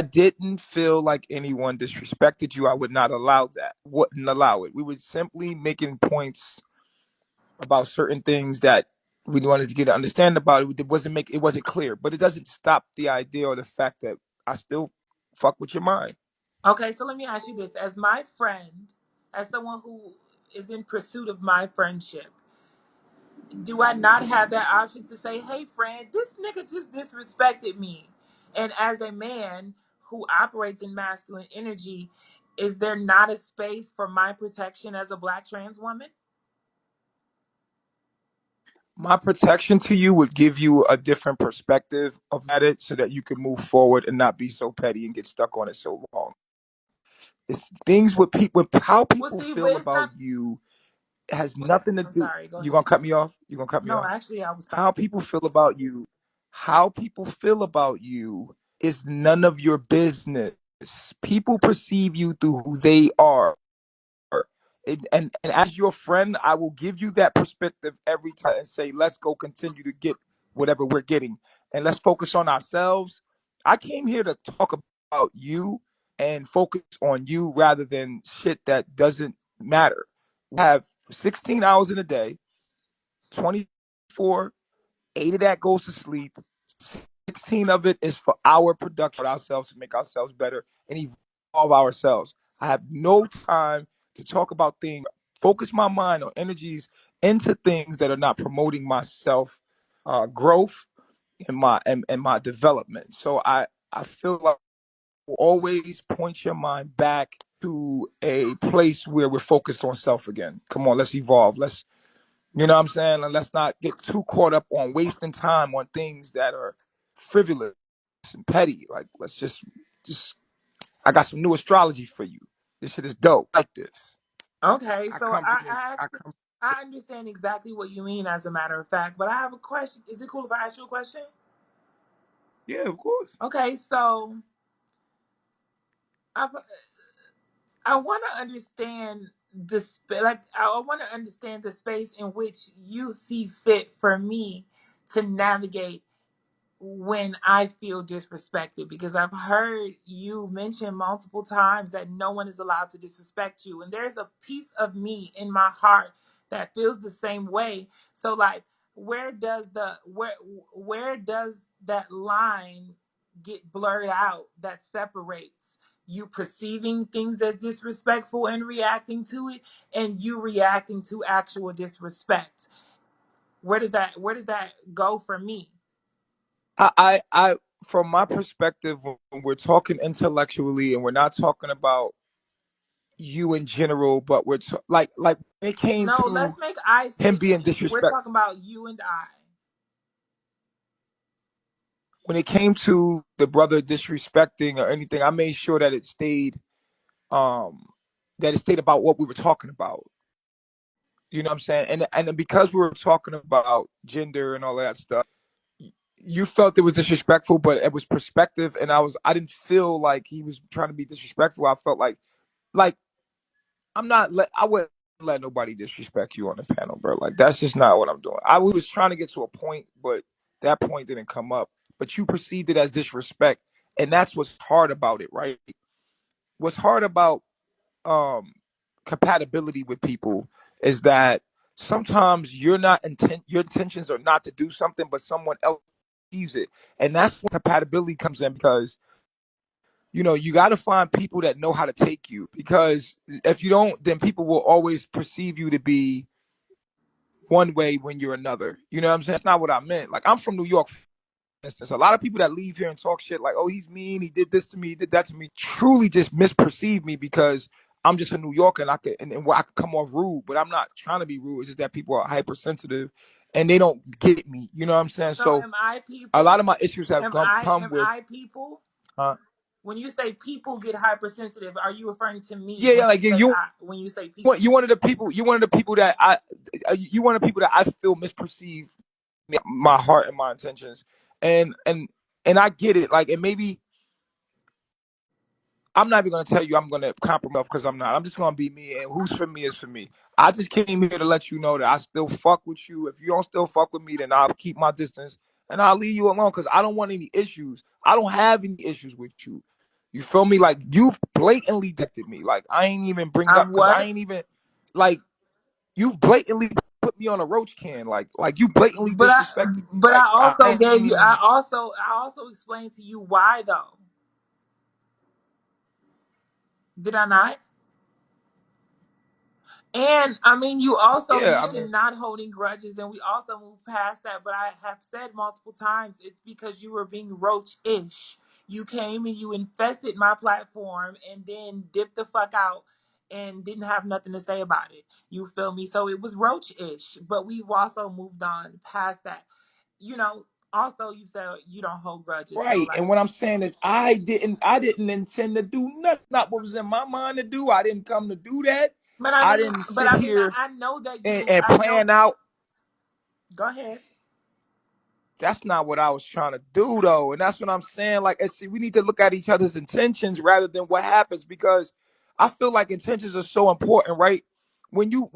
didn't feel like anyone disrespected you, I would not allow that. Wouldn't allow it. We were simply making points about certain things that we wanted to get to understand about it. It wasn't clear, but it doesn't stop the idea or the fact that I still fuck with your mind. Okay, so let me ask you this: as my friend, as someone who is in pursuit of my friendship, do I not have that option to say, "Hey, friend, this nigga just disrespected me"? And as a man who operates in masculine energy, is there not a space for my protection as a black trans woman? My protection to you would give you a different perspective of at it so that you can move forward and not be so petty and get stuck on it so long. It's things with people, how Well, people see, but feel it's about not. you has nothing to I'm do. sorry. Go You ahead. gonna cut me off? You gonna cut me No, off? actually, I was How stopping. people feel about you, how people feel about you is none of your business. People perceive you through who they are. And as your friend, I will give you that perspective every time and say, let's go continue to get whatever we're getting. And let's focus on ourselves. I came here to talk about you and focus on you rather than shit that doesn't matter. We have 16 hours in a day, 24, 8 of that goes to sleep. 16 of it is for our production ourselves to make ourselves better and evolve ourselves. I have no time to talk about things, focus my mind on energies into things that are not promoting my self growth and my development. So I feel like always point your mind back to a place where we're focused on self again. Come on, let's evolve. Let's you know what I'm saying? And let's not get too caught up on wasting time on things that are frivolous and petty. Like let's just I got some new astrology for you. This shit is dope. Like this. Okay, I so come bringing I I actually come I understand exactly what you mean, as a matter of fact. But I have a question. Is it cool if I ask you a question? Yeah, of course. Okay, so I I want to understand I want to understand the space in which you see fit for me to navigate when I feel disrespected, because I've heard you mention multiple times that no one is allowed to disrespect you. And there's a piece of me in my heart that feels the same way. So like where does that line get blurred out that separates you perceiving things as disrespectful and reacting to it, and you reacting to actual disrespect? Where does that go for me? I from my perspective, when we're talking intellectually and we're not talking about you in general, but like when it came No, to let's make I him say being we. We're disrespect talking about you and I. when it came to the brother disrespecting or anything, I made sure um that it stayed about what we were talking about. You know what I'm saying? And because we were talking about gender and all that stuff, you felt it was disrespectful, but it was perspective, and I didn't feel like he was trying to be disrespectful. I felt like I wouldn't let nobody disrespect you on the panel, bro. Like that's just not what I'm doing. I was trying to get to a point, but that point didn't come up. But you perceived it as disrespect, and that's what's hard about it, right? What's hard about um compatibility with people is that sometimes your intentions are not to do something, but someone else sees it, and that's when compatibility comes in because you got to find people that know how to take you because if you don't, then people will always perceive you to be one way when you're another. You know what I'm saying? That's not what I meant. Like I'm from New York, for instance. A lot of people that leave here and talk shit like, "Oh, he's mean. He did this to me. He did that to me." Truly, just misperceive me because I'm just a New Yorker and and where I could come off rude, but I'm not trying to be rude. It's just that people are hypersensitive and they don't get me. You know what I'm saying? So So am I a lot people? of my issues have come Am with. I people? Uh, When you say people get hypersensitive, are you referring to me yeah, yeah, like when you say people? you one of the people that you one of the people that I feel misperceive my heart and my intentions, and and and I get it. Like, and maybe I'm not even gonna tell you I'm gonna compromise because I'm not. I'm just gonna be me, and who's for me is for me. I just came here to let you know that I still fuck with you. If you don't still fuck with me, then I'll keep my distance and I'll leave you alone because I don't want any issues. I don't have any issues with you. You feel me? Like you blatantly disrespected me. Like I ain't even bring it I've up because I what? ain't even like you blatantly put me on a roach can. Like you blatantly But I disrespected me. but I Like also I ain't gave you even. I also explained to you why though. Did I not? And I mean, you also Yeah, I mean, mentioned not holding grudges, and we also moved past that. But I have said multiple times it's because you were being roach ish. You came and you infested my platform and then dipped the fuck out and didn't have nothing to say about it. You feel me? So it was roach ish, but we've also moved on past that. You know, also, you said you don't hold grudges. So, right. like, And what I'm saying is I didn't intend to do nothing. Not what was in my mind to do. I didn't come to do that. but I I mean, didn't sit here I know that you, and I know, plan out. go ahead. That's not what I was trying to do though. And that's what I'm saying. Like, see, we need to look at each other's intentions rather than what happens, because I feel like intentions are so important, right? When you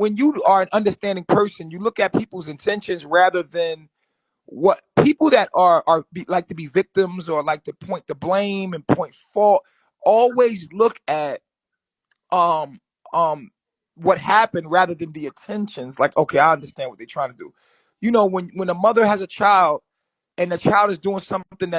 are an understanding person, you look at people's intentions rather than what people that like to be victims or like to point the blame and point fault always look at um um what happened rather than the intentions. Like, okay, I understand what they're trying to do. When a mother has a child and the child is doing something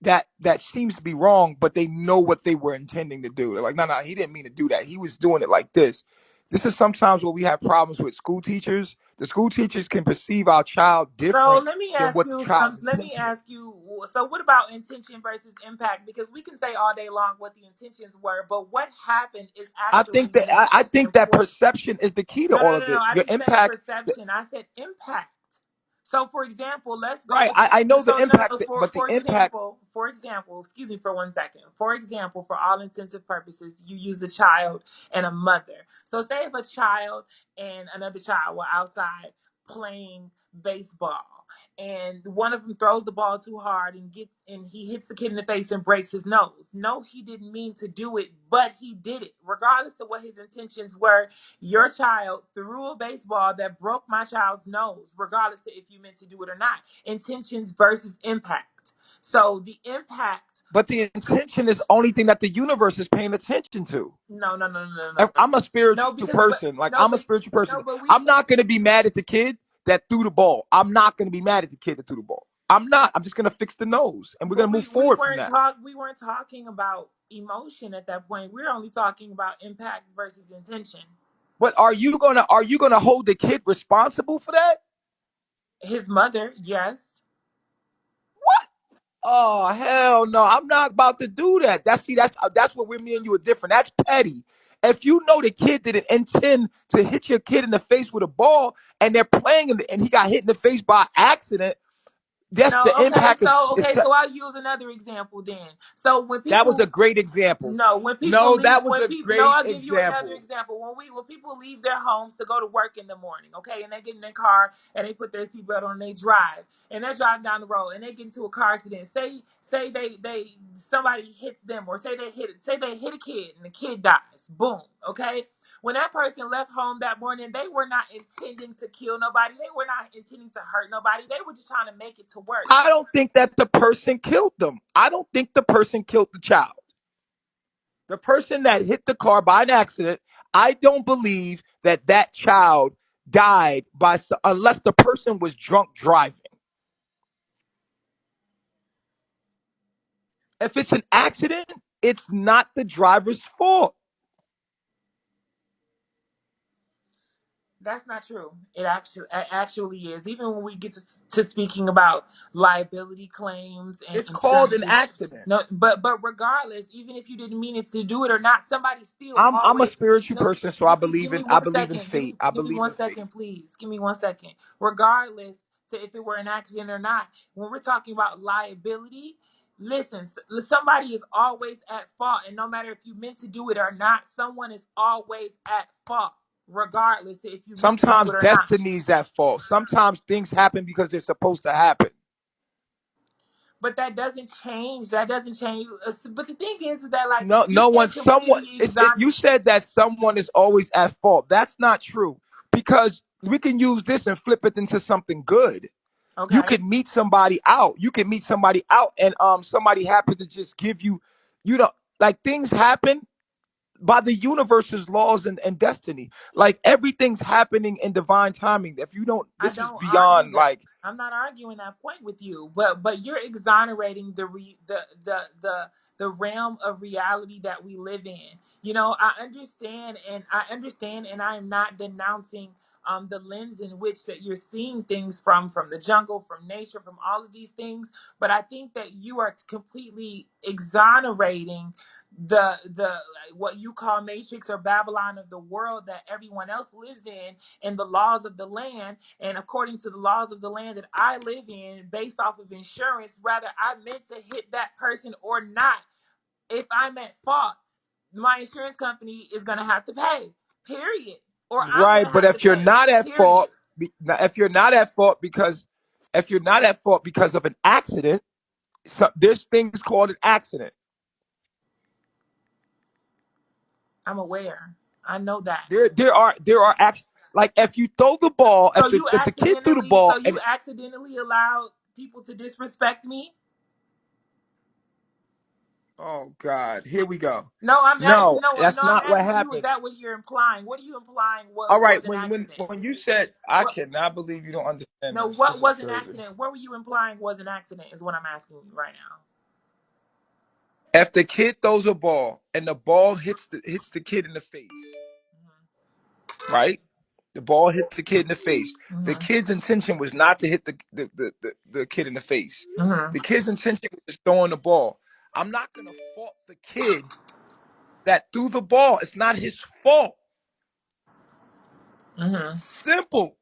that seems to be wrong, but they know what they were intending to do. They're like, no, no, he didn't mean to do that. He was doing it like this. This is sometimes where we have problems with school teachers. The school teachers can perceive our child So different let me than ask what the you child's some. Let me intention is. ask you. So what about intention versus impact? Because we can say all day long what the intentions were, but what happened is I actually think that more I think that important. perception is the key to No, no, all no, of no. it. I Your didn't say impact, perception. I said impact. So, for example, let's right? go. I know the So, no, no. impact, but the impact. For example, excuse me for 1 second. For example, for all intensive purposes, you use the child and a mother. So, say if a child and another child were outside playing baseball, and one of them throws the ball too hard and he hits the kid in the face and breaks his nose. No, he didn't mean to do it, but he did it, regardless of what his intentions were. Your child threw a baseball that broke my child's nose, regardless of if you meant to do it or not. Intentions versus impact. So the impact. But the intention is the only thing that the universe is paying attention to. No, no, no, no, no, If no. I'm a spiritual No, because person. Like, no, I'm a but spiritual no, person. but we I'm can't. not gonna be mad at the kid that threw the ball. I'm not gonna be mad at the kid that threw the ball. I'm not. I'm just gonna fix the nose and we're gonna But move we forward from weren't that. talk we weren't talking about emotion at that point. We're only talking about impact versus intention. But are you gonna hold the kid responsible for that? His mother, yes. Oh hell no! I'm not about to do that. That's where me and you are different. That's petty. If you know the kid didn't intend to hit your kid in the face with a ball, and they're playing and he got hit in the face by accident, that's No, the impact is so I'll use another example then. So when that was a people great example. No, when people No, leave, that was when a people no, great I'll give you another example. example. When people leave their homes to go to work in the morning, okay, and they get in their car and they put their seatbelt on and they drive and they're driving down the road and they get into a car accident. Say they somebody hits them or say they hit a kid and the kid dies. Boom. Okay. When that person left home that morning, they were not intending to kill nobody. They were not intending to hurt nobody. They were just trying to make it to work. I don't think that the person killed them. I don't think the person killed the child. The person that hit the car by an accident, I don't believe that that child died unless the person was drunk driving. If it's an accident, it's not the driver's fault. That's not true. It actually is. Even when we get to speaking about liability claims and It's called an insurances. accident. No, but regardless, even if you didn't mean it to do it or not, somebody still I'm a always. spiritual No, person, so give me give me I one believe in second. fate. I Give me believe one in fate. second, please. Give me 1 second. Regardless to if it were an accident or not, when we're talking about liability, listen, somebody is always at fault, and no matter if you meant to do it or not, someone is always at fault regardless if you meant to do Sometimes it or not. destiny's at fault. Sometimes things happen because they're supposed to happen. But that doesn't change. That doesn't change. But the thing is that like No, you no one, can't someone, completely exonerate. you said that someone is always at fault. That's not true, because we can use this and flip it into something good. You Okay. can meet somebody out. You can meet somebody out, and somebody happen to just give you. You know, like things happen by the universe's laws and destiny. Like everything's happening in divine timing. If you don't, I this is don't argue beyond that. like, I'm not arguing that point with you, but you're exonerating the realm of reality that we live in. You know, I understand, and I am not denouncing the lens in which that you're seeing things from the jungle, from nature, from all of these things. But I think that you are completely exonerating the what you call matrix or Babylon of the world that everyone else lives in, and the laws of the land. And according to the laws of the land that I live in, based off of insurance, whether I meant to hit that person or not, if I'm at fault, my insurance company is going to have to pay, period. Or I'm going right. to But have to if you're pay, not at fault, period. if you're not at fault because, if you're not at fault because of an accident, so there's things called an accident. I'm aware. I know that. There are like if you throw the ball, So if the kid threw the ball you and accidentally allowed people to disrespect me? oh God, here we go. No, I'm asking. No, No, that's no, I'm not what asking you. Is happened. that what you're implying? What are you implying? All right, Was an when accident? when you said, I What? cannot believe you don't understand No, this. what This is was an crazy. accident? What were you implying was an accident? Is what I'm asking you right now. If the kid throws a ball and the ball hits the kid in the face, right? The ball hits the kid in the face. The Mm-hmm. kid's intention was not to hit the kid in the face. Mm-hmm. The kid's intention was just throwing the ball. I'm not gonna fault the kid that threw the ball. It's not his fault. Mm-hmm. Simple.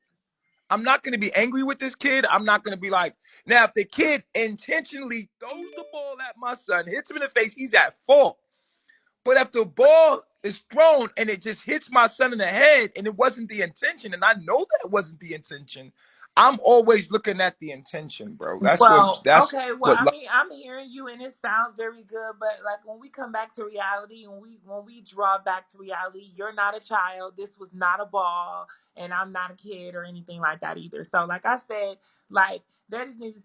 I'm not going to be angry with this kid. I'm not going to be like, now, if the kid intentionally throws the ball at my son, hits him in the face, he's at fault. But if the ball is thrown and it just hits my son in the head and it wasn't the intention, and I know that it wasn't the intention, I'm always looking at the intention, bro. Well, That's okay. Well, what I love. mean, I'm hearing you, and it sounds very good. But like when we come back to reality, and when we draw back to reality, you're not a child. This was not a ball, and I'm not a kid or anything like that either. So, like I said, like there just needs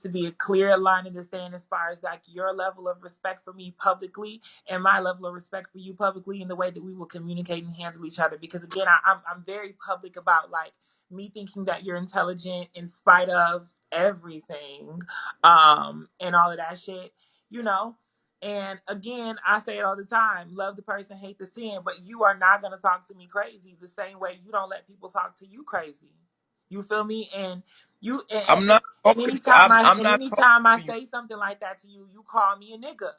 to be a clear line in the sand as far as like your level of respect for me publicly and my level of respect for you publicly, in the way that we will communicate and handle each other. Because again, I'm very public about like me thinking that you're intelligent in spite of everything, and all of that shit, you know. And again, I say it all the time: love the person, hate the sin. But you are not going to talk to me crazy the same way you don't let people talk to you crazy. You feel me? And you I'm not talking to, I'm and not talking anytime I to you, say something like that to you, you call me a nigga.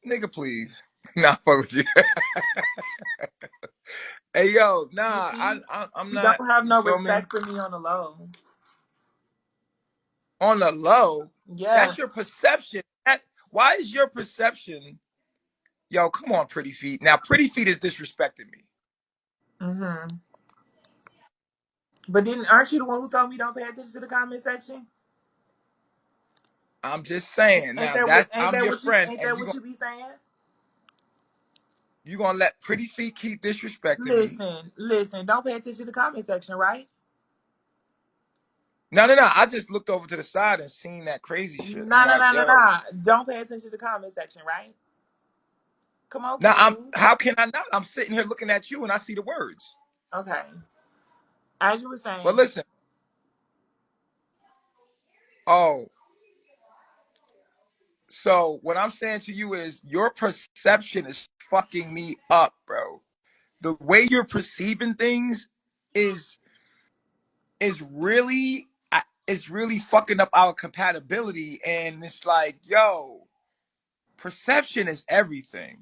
nigga, please. Nah, fuck with you. Hey, yo, You nah, see, I'm you not, don't have you no feel me? respect for me on the low. On the low, Yeah. that's your perception. Why is your perception? Yo, come on, Pretty Feet. Now, Pretty Feet is disrespecting me. Mm-hmm. But didn't aren't you the one who told me don't pay attention to the comment section? I'm just saying. Ain't Now, that what I'm your friend, ain't and that what you be saying? you gonna let Pretty Feet keep disrespecting me. Listen, don't pay attention to the comment section, right? No, no, no. I just looked over to the side and seen that crazy shit. I'm No, no, like, no, no, yo. no. Don't pay attention to the comment section, right? Come on, Now, King. how can I not? I'm sitting here looking at you and I see the words. Okay. As you were But saying, listen. Oh, so what I'm saying to you is your perception is fucking me up, bro. The way you're perceiving things is is really is really fucking up our compatibility. And it's like, yo, perception is everything.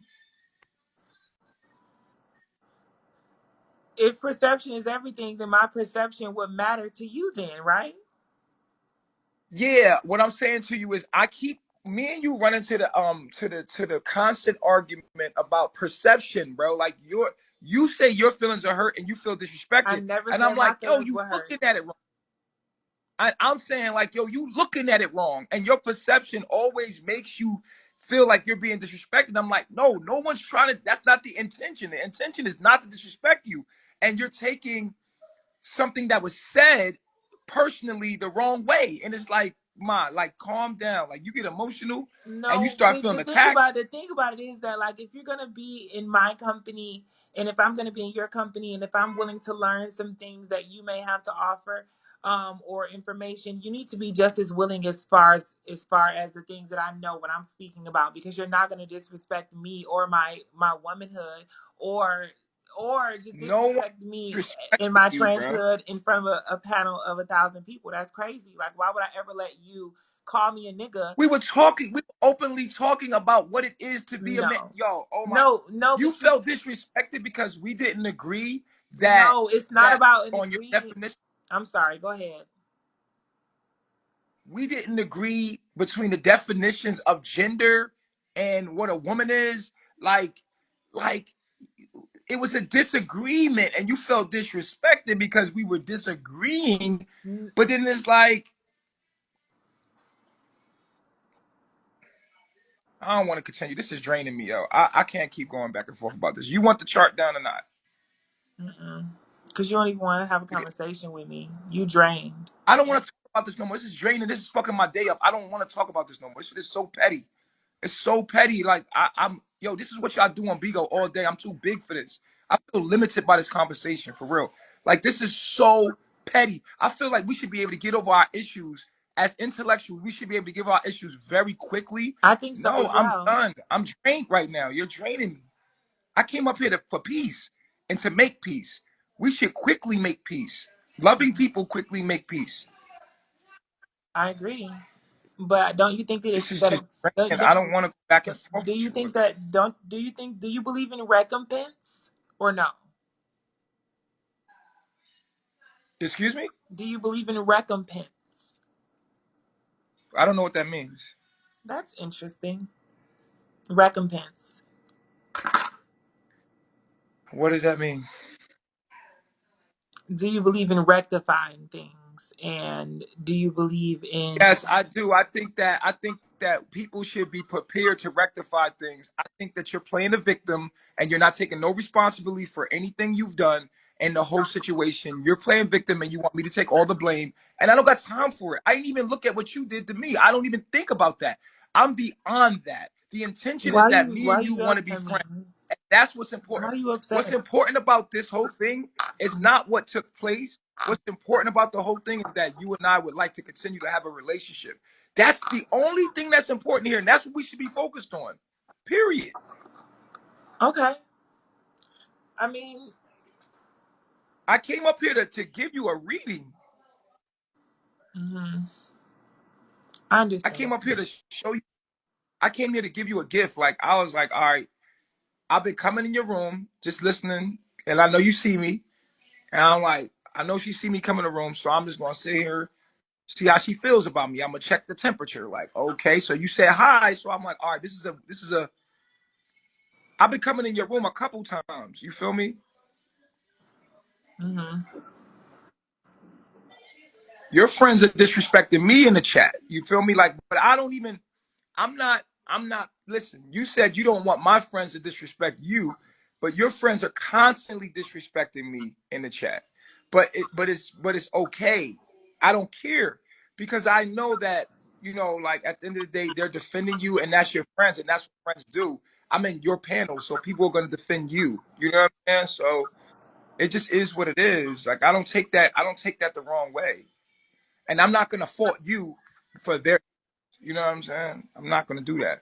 if perception is everything, then my perception would matter to you then, right? Yeah, what I'm saying to you is I keep me and you run into the to the constant argument about perception, bro. Like you say your feelings are hurt and you feel I disrespected, never and I'm said my like, yo, feelings you were hurt. looking at it wrong. I'm saying like, yo, you looking at it wrong, and your perception always makes you feel like you're being disrespected. I'm like, no, no one's trying to. That's not the intention. The intention is not to disrespect you, and you're taking something that was said personally the wrong way, and it's like Like calm down. Like you get emotional and you No, start feeling attacked. the thing about it is that like if you're gonna be in my company and if I'm gonna be in your company and if I'm willing to learn some things that you may have to offer, or information, you need to be just as willing as far as the things that I know what I'm speaking about, because you're not gonna disrespect me or my womanhood, or just No one disrespect me in respected my you, bro. transhood in front of a panel of 1,000 people. That's crazy. Like, why would I ever let you call me a nigga? We were openly talking about what it is to be a man. No, Yo, oh my, no, you but you, felt disrespected because we didn't agree that no, it's not that about an on your agreement. definition, I'm sorry, go ahead. we didn't agree between the definitions of gender and what a woman is. Like, like it was a disagreement and you felt disrespected because we were disagreeing. Mm, But then it's like, I don't want to continue. This is draining me, yo. I can't keep going back and forth about this. You want the chart down or not? mm-mm. Because you don't even want to have a conversation with me. You drained. I don't want to talk about this no more. This is draining. This is fucking my day up. I don't want to talk about this no more. This shit is so petty. It's so petty. Like I'm yo, this is what y'all do on Bigo all day. I'm too big for this. I feel limited by this conversation for real. Like this is so petty. I feel like we should be able to get over our issues as intellectuals. We should be able to give our issues very quickly. I think so No, as I'm well. done. I'm drained right now. You're draining me. I came up here for peace and to make peace. We should quickly make peace. Loving people quickly make peace. I agree. But don't you think that This it's is that just draining. I don't, don't want to go back and don't forth do with you you. think that don't do you believe in recompense or no? Excuse me? Do you believe in recompense? I don't know what that means. That's interesting. Recompense. What does that mean? Do you believe in rectifying things? And do you believe in Yes, I do. I think that people should be prepared to rectify things. I think that you're playing a victim and you're not taking no responsibility for anything you've done in the whole situation. You're playing victim and you want me to take all the blame. And I don't got time for it. I didn't even look at what you did to me. I don't even think about that. I'm beyond that. The intention is that me why and you you want yelling to be at me? friends. That's what's Why important. are you What's upset? important about this whole thing is not what took place. What's important about the whole thing is that you and I would like to continue to have a relationship. That's the only thing that's important here, and that's what we should be focused on. Period. Okay. I mean, I came up here to give you a reading. mhm, I I understand. came up here to show you. I came here to give you a gift. Like I was like, all right, I've been coming in your room, just listening, and I know you see me. And I'm like, I know she see me come in the room, so I'm just gonna sit here, see how she feels about me. I'm gonna check the temperature. Like, okay, so you said hi, so I'm like, all right, this is a. I've been coming in your room a couple times. You feel me? Hmm. Your friends are disrespecting me in the chat. You feel me? Like, but I don't even. I'm not. Listen, you said you don't want my friends to disrespect you, but your friends are constantly disrespecting me in the chat. But it's okay. I don't care because I know that like at the end of the day, they're defending you, and that's your friends, and that's what friends do. I'm in your panel, so people are going to defend you. You know what I'm saying? So it just is what it is. Like I don't take that. I don't take that the wrong way, and I'm not going to fault you for their. You know what I'm saying? I'm not going to do that.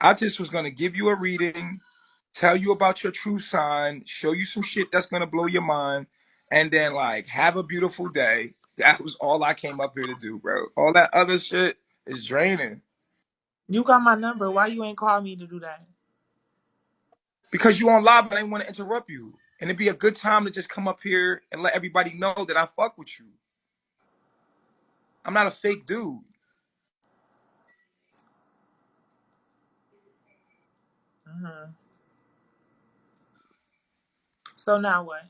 I just was gonna give you a reading, tell you about your true sign, show you some shit that's gonna blow your mind, and then like have a beautiful day. That was all I came up here to do, bro. All that other shit is draining. You got my number. Why you ain't call me to do that? Because you on live and I didn't want to interrupt you. And it'd be a good time to just come up here and let everybody know that I fuck with you. I'm not a fake dude. Hmm. So now what?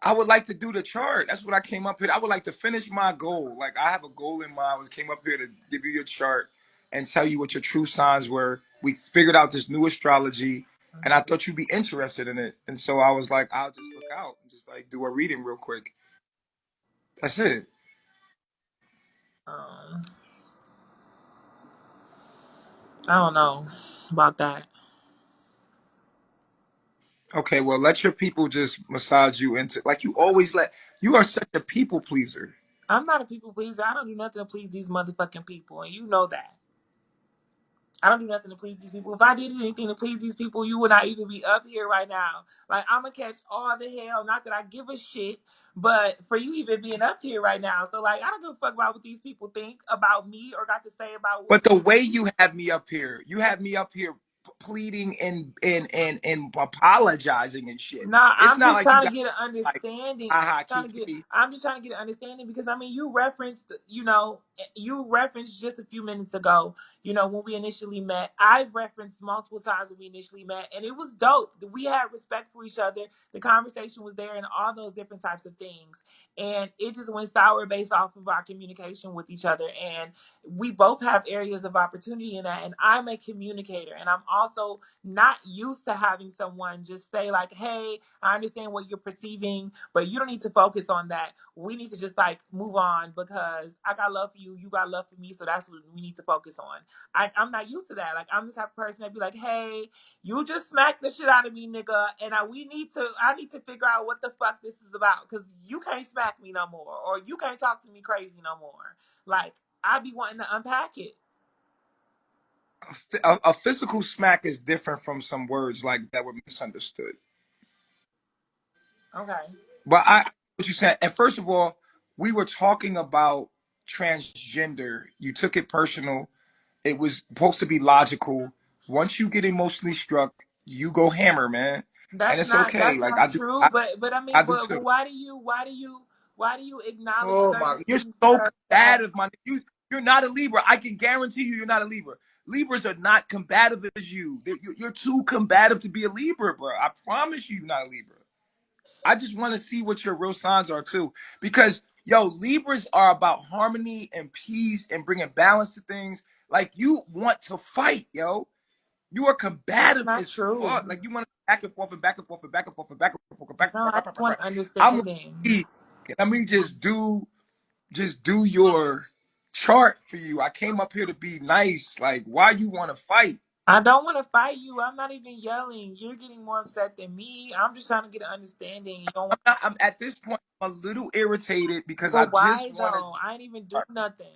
I would like to do the chart. That's what I came up here. I would like to finish my goal. Like I have a goal in mind. I came up here to give you your chart and tell you what your true signs were. We figured out this new astrology, and I thought you'd be interested in it. And so I was like, I'll just look out and just like do a reading real quick. That's it. Um, I don't know about that. Okay, well, let your people just massage you into like you always let. You are such a people pleaser. I'm not a people pleaser. I don't do nothing to please these motherfucking people, and you know that. I don't do nothing to please these people. If I did anything to please these people, you would not even be up here right now. Like, I'm gonna catch all the hell. Not that I give a shit, but for you even being up here right now. So, like, I don't give a fuck about what these people think about me or got to say about But the me. way you have me up here, you have me up here pleading and apologizing and shit. Nah, It's I'm not just like you trying to got get an like understanding. aha Trying to get, Kiki. I'm just trying to get an understanding because I mean, you referenced, you referenced just a few minutes ago, when we initially met. I referenced multiple times when we initially met, and it was dope. We had respect for each other. The conversation was there, and all those different types of things. And it just went sour based off of our communication with each other. And we both have areas of opportunity in that. And I'm a communicator, and I'm also not used to having someone just say like, hey, I understand what you're perceiving, but you don't need to focus on that. We need to just like move on because I got love for you, you got love for me, so that's what we need to focus on. I'm not used to that. Like, I'm the type of person that be like, hey, you just smacked the shit out of me, nigga, and I need to figure out what the fuck this is about because you can't smack me no more, or you can't talk to me crazy no more. Like, I be wanting to unpack it. A physical smack is different from some words like that were misunderstood. Okay. But I what you said, and first of all, we were talking about transgender. You took it personal. It was supposed to be logical. Once you get emotionally struck, you go hammer, man, and it's okay. That's Like not true. But I I mean, do but too. why do you acknowledge Oh my, certain you're things so that are said? combative, man. You're not a Libra. I can guarantee you're not a Libra. Libras are not combative as you. You're too combative to be a Libra, bro. I promise you're not a Libra. I just want to see what your real signs are too, because yo, Libras are about harmony and peace and bringing balance to things. Like you want to fight, yo. You are That's combative not as true. fuck. Like you want to back and forth and back and forth and back and forth and back and forth and back No, and I forth. just want I'm understanding. like, let me just do your chart for you. I came up here to be nice. Like, why you want to fight? I don't want to fight you. I'm not even yelling. You're getting more upset than me. I'm just trying to get an understanding. You don't want. I'm at this point. I'm a little irritated because I But just why wanted. though? I ain't even do nothing.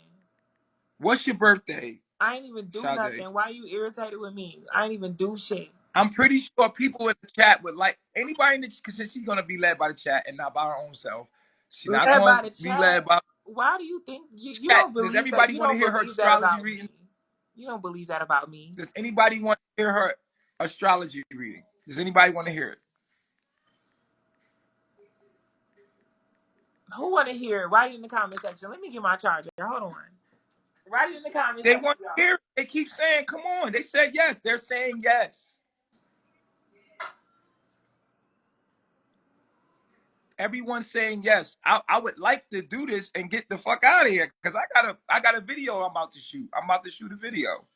What's your birthday, I ain't even do Sade? nothing. Why you irritated with me? I ain't even do shit. I'm pretty sure people in the chat would like anybody in the because she's gonna be led by the chat and not by her own self. She's not Led going by to the be led chat. by Why do you think you chat. don't Does believe that? everybody You want to don't hear her believe that astrology about reading? me. You don't believe that about me. Does anybody want to hear her astrology reading? Does anybody want to hear it? Who want to hear it? Write it in the comment section. Let me get my charger. Hold on. Write it in the comment They section, want to y'all. hear it. They keep saying, "Come on." They said yes. They're saying yes. Everyone's saying yes. I would like to do this and get the fuck out of here because I got a video I'm about to shoot. I'm about to shoot a video.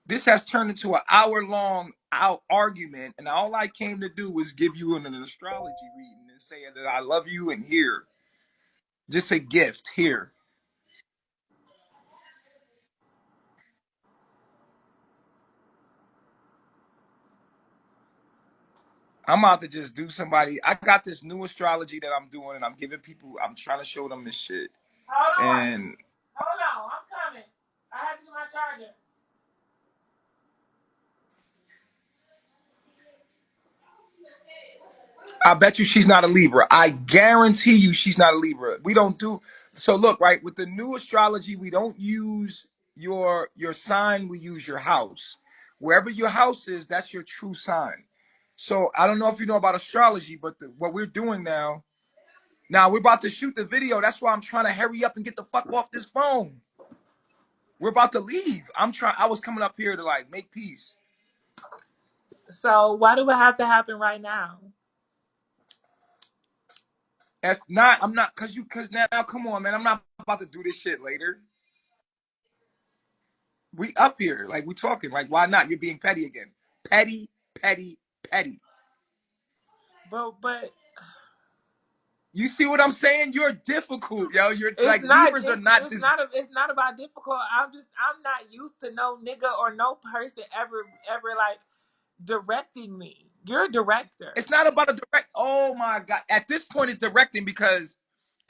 This has turned into an hour-long argument, and all I came to do was give you an astrology reading and say that I love you and here. Just a gift here. I'm about to just do somebody. I got this new astrology that I'm doing, and I'm giving people. I'm trying to show them this shit, Hold on. and Hold on. I'm coming. I have to get my charger. I bet you she's not a Libra. I guarantee you she's not a Libra. We don't do so. Look, right with the new astrology, we don't use your sign. We use your house. Wherever your house is, that's your true sign. So I don't know if you know about astrology, but what we're doing now we're about to shoot the video. That's why I'm trying to hurry up and get the fuck off this phone. We're about to leave. I was coming up here to like make peace. So why do it have to happen right now? If not, I'm not because now come on, man. I'm not about to do this shit later. We up here, like we talking, like why not? You're being petty again. Petty, petty, petty. But You see what I'm saying? You're difficult, yo. You're It's like not. Libras are not It's this. not. It's not about difficult. I'm not used to no nigga or no person ever like directing me. You're a director. It's not about a direct. Oh my god! At this point, it's directing because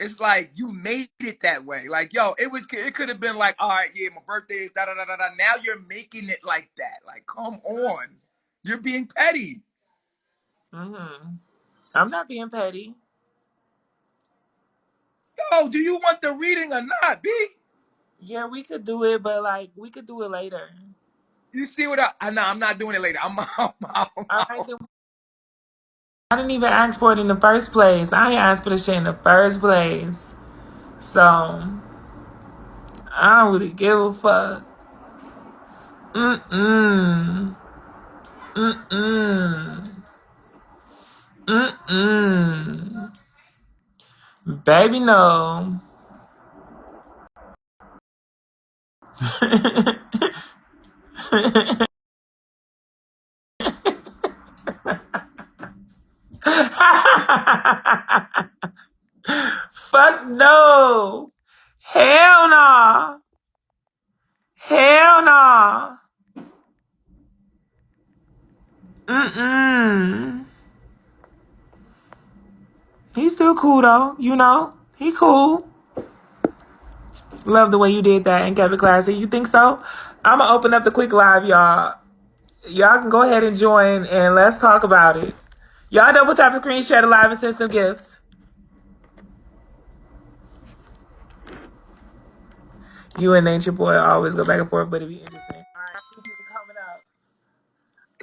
it's like you made it that way. Like, yo, it was. It could have been like, all right, yeah, my birthday is da da da da da. Now you're making it like that. Like, come on, you're being petty. I'm not being petty. Yo, do you want the reading or not, B? Yeah, we could do it, but like we could do it later. You see what I? No, I'm not doing it later. I'm out. All right, then. I didn't even ask for it in the first place. I ain't asked for this shit in the first place. So I don't really give a fuck. Mm-mm. Mm-mm. Mm-mm. Baby, no. Fuck no. Hell no. Hell no. Mm-mm. He's still cool though, you know. He cool. Love the way you did that and kept it classy. You think so? I'm gonna open up the quick live, y'all. Y'all can go ahead and join and let's talk about it. Y'all double tap the screen, share the live, and send some gifts. You and Nature Boy always go back and forth, but it'd be interesting. All right, two people coming up.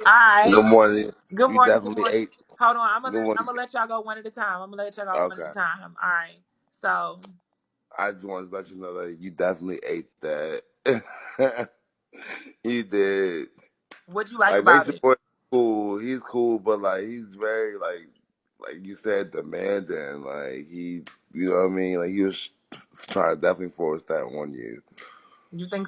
All right. Good morning. Good You morning. Good definitely morning. ate. Hold on. I'm Good morning. gonna let y'all go one at a time. I'm gonna let y'all go one at a Okay. time. All right. So, I just wanted to let you know that you definitely ate that. You did. what you like Like about Nature it? Boy, cool. He's cool, but like he's very like you said, demanding. Like he, you know what I mean? Like he was trying to definitely force that on you. You think